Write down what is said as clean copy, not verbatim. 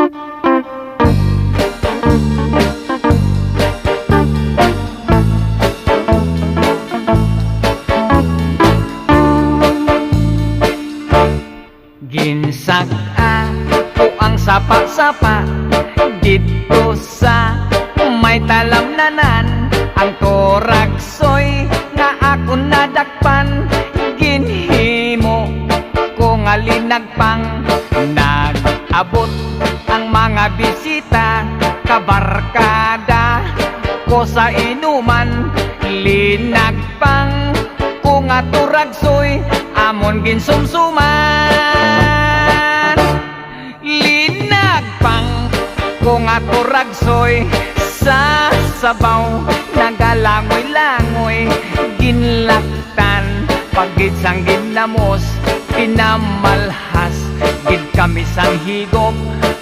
Ginsaka ko ang sapa-sapa dito sa may talamnanan. Ang toraksoy nga ako nadakpan, ginhimo ko nga linagpang. Nag-abot ang mga bisita, kabarkada ko sa inuman. Linagpang ko nga turagsoy, amon ginsumsuman. Linagpang ko nga turagsoy, sa sabaw nagalangoy-langoy. Ginlaktan pagid sang ginamos, pinamalhas gid kami sang higop